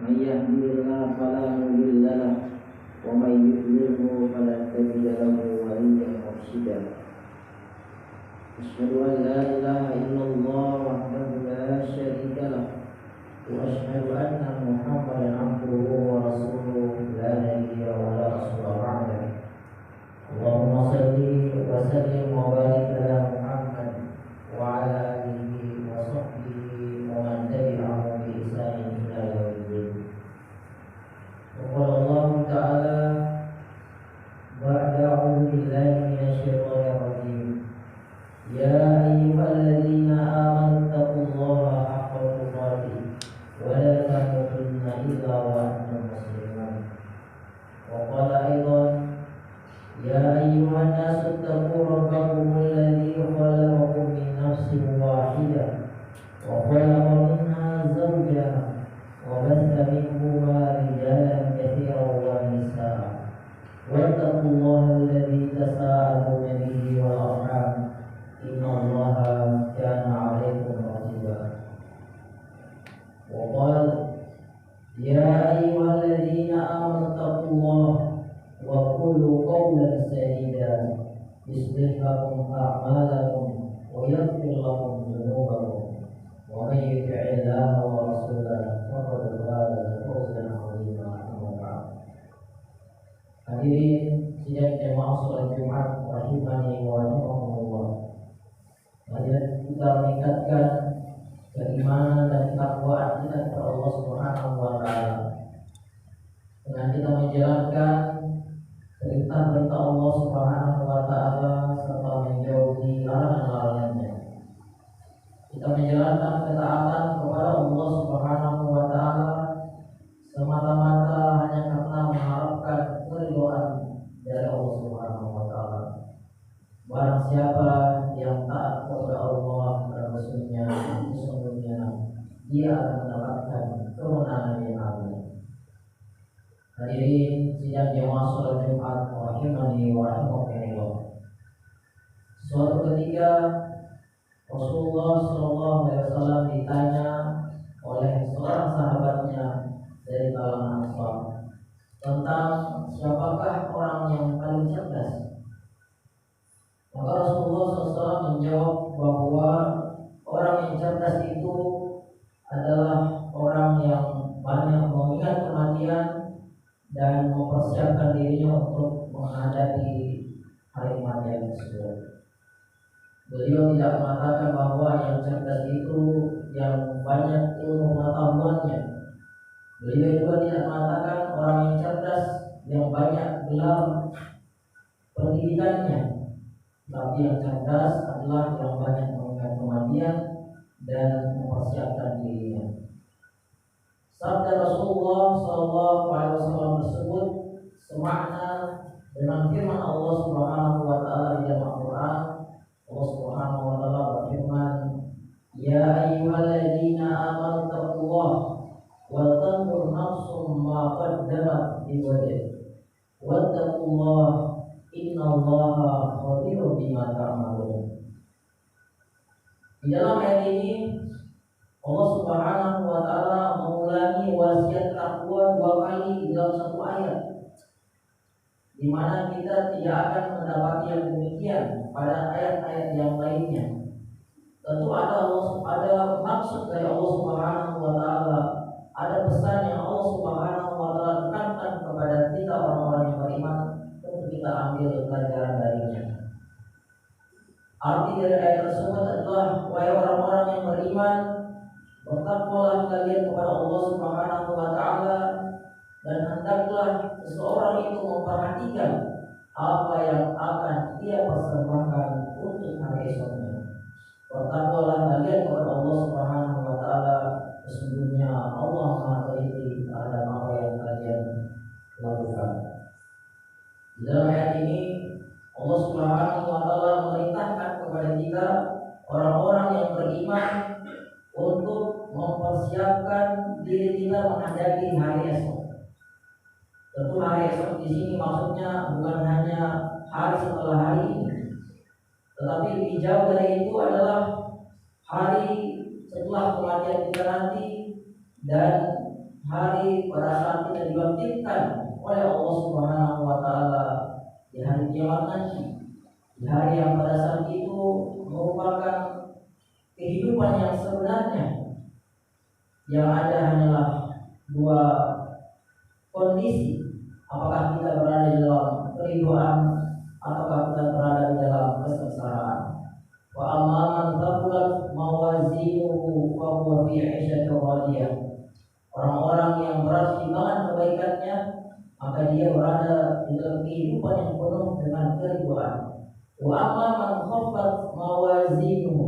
من يهده الله فلا مضل له ومن يضلله فلن تجد له وليا مرشدا. أشهد أن لا إله إلا الله وحده لا شريك له وأشهد أن محمدا عبده ورسوله لا نبي ولا رسول بعده. اللهم صل وسلم وبارك على محمد وعلى آله وصحبه ومن تبعهم بإحسان إلى يوم الدين. وقال الله تعالى بعد أعوذ بالله من الشيطان الرجيم يا أيها الذين آمنوا اتقوا الله حق تقاته ولا تموتن إلا وأنتم مسلمون. وقال أيضا يا أيها الناس اتقوا ربكم الذي خلقكم من نفس واحدة وخلق منها زوجها وبث منهما رجالا كثيرا ونساء واتقوا الله الذي تساءلون به والأرحام إن الله كان عليكم رقيبا. وقال يا أيها الذين آمنوا اتقوا الله وقولوا قولا سديدا يصلح لكم أعمالكم ويغفر لكم ذنوبكم ومن يطع الله ورسوله فقد فاز فوزا عظيما. أما بعد. Hadirin sidang jemaah salat Jumat rahimani wa rahimakumullah. Marilah kita meningkatkan keimanan dan ketakwaan kita kepada Allah Subhanahu wa taala dengan kita menjalankan perintah-perintah Allah Subhanahu wa taala serta menjauhi larangan-larangannya. Kita menjalankan ketaatan kepada Allah Subhanahu wa taala semata-mata hanya karena mengharapkan keridhaan dari Allah Subhanahu wa taala. Barang siapa yang taat kepada Allah dan Rasul-Nya, sesungguhnya dia akan mendapatkan kemenangan yang agung. Hadirin sidang jemaah salat Jumat rahimani wa rahimakumullah. Suatu ketika Rasulullah SAW ditanya oleh seorang sahabatnya dari kalangan Ansar tentang siapakah orang yang paling cerdas. Maka Rasulullah SAW menjawab bahwa orang yang cerdas itu adalah orang yang banyak mengingat kematian dan mempersiapkan dirinya untuk menghadapi hari kematian tersebut. Beliau tidak mengatakan bahwa yang cerdas itu yang banyak ilmu pengetahuannya. Beliau juga tidak mengatakan orang yang cerdas yang banyak gelar pendidikannya. Tapi yang cerdas adalah yang banyak mengingat kematian dan mempersiapkan dirinya. Sabda Rasulullah SAW tersebut semakna dengan firman Allah Subhanahu wa taala di dalam Al-Qur'an. Allah Subhanahu wa taala berfirman, "Ya ayyuhalladzina amanu taqullaha wal tanzur nafsum ma qaddamat lighadin wattaqullaha innallaha khabirun bima ta'malun." Di dalam ayat ini Allah Subhanahu wa taala mengulangi wasiat takwa 2 kali di dalam satu ayat, di mana kita tidak akan mendapati yang demikian pada ayat-ayat yang lainnya. Tentu ada maksud dari Allah Subhanahu wa taala, ada pesan yang Allah Subhanahu wa taala tekankan kepada kita orang-orang yang beriman untuk kita ambil pelajaran darinya. Arti dari ayat tersebut adalah wahai orang-orang yang beriman, bertakwalah kalian kepada Allah Subhanahu wa taala dan hendaklah seseorang itu memperhatikan apa yang akan dia persembahkan untuk hari esoknya. Bertakwalah kalian kepada Allah Subhanahu wa taala, sesungguhnya Allah Maha teliti terhadap apa yang kalian lakukan. Di dalam ayat ini Allah Subhanahu wa taala memerintahkan kepada kita orang-orang yang beriman untuk mempersiapkan diri kita menghadapi hari esok. Tentu hari esok di sini maksudnya bukan hanya hari setelah hari ini, tetapi lebih jauh dari itu adalah hari setelah kematian kita nanti dan hari pada saat kita dibangkitkan oleh Allah Subhanahu wa taala di hari kiamat nanti. Di hari yang pada saat itu merupakan kehidupan yang sebenarnya, yang ada hanyalah dua kondisi, apakah kita berada di dalam keriduan ataukah kita berada di dalam kesengsaraan. Wa amma man thaqulat mawazinuhu fa huwa fi 'ishatin radiyah. Orang-orang yang berat timbangan kebaikannya, maka dia berada di dalam kehidupan yang penuh dengan keriduan. Wa amma man khaffat mawazinuhu.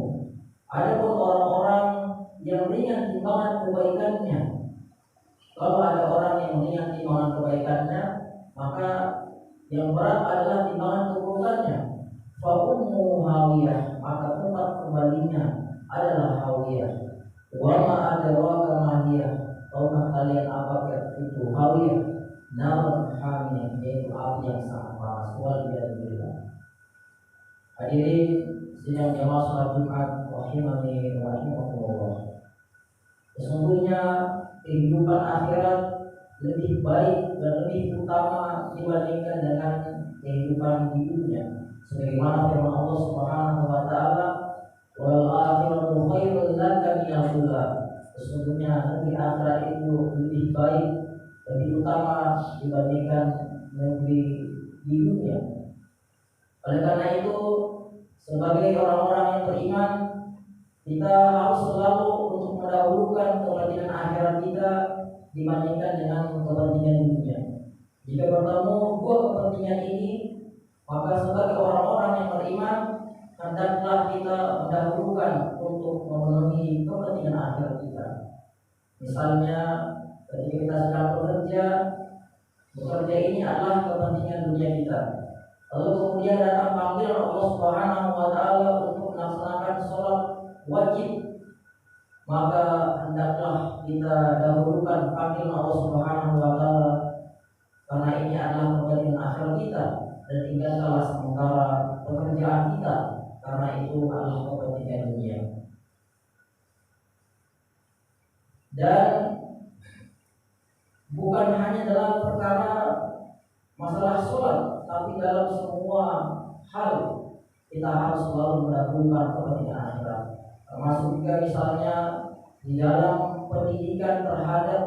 Adapun orang-orang yang ringan timbangan kebaikannya, kalau ada orang yang ringan timbangan kebaikannya, maka yang berat adalah timbangan keburukannya. Fa ummu hawiyah, maka tempat kembalinya adalah hawiyah. Wa ma adraka ma hiya, tahukah kalian apa itu hawiyah? Narun hamiyah, yaitu api yang sangat panas. Waliyadzubillah. Hadirin sidang jamaah salat Jumat rahimani wa rahimakumullah. Sesungguhnya kehidupan akhirat lebih baik dan lebih utama dibandingkan dengan kehidupan di dunia. Sebagaimana firman Allah Subhanahu wa taala, "Wal akhiratu khairul laka minal ula." Sesungguhnya negeri akhirat itu lebih baik, lebih utama dibandingkan negeri di dunia. Oleh karena itu, sebagai orang-orang yang beriman, kita harus selalu untuk mendahulukan kepentingan akhirat kita dibandingkan dengan kepentingan dunia. Jika bertemu dua kepentingan ini, maka sebagai orang-orang yang beriman, hendaklah kita mendahulukan untuk memenuhi kepentingan akhirat kita. Misalnya, ketika kita sedang bekerja ini adalah kepentingan dunia kita. Lalu kemudian datang panggilan Allah Subhanahu wa taala untuk melaksanakan sholat wajib, maka hendaklah kita dahulukan panggilan Allah Subhanahu wa taala, karena ini adalah kepentingan akhirat kita, dan tinggalkanlah sementara pekerjaan kita, karena itu adalah kepentingan dunia. Dan bukan hanya dalam perkara masalah sholat, tapi dalam semua hal kita harus selalu mendahulukan kepentingan akhirat. Termasuk juga misalnya di dalam pendidikan terhadap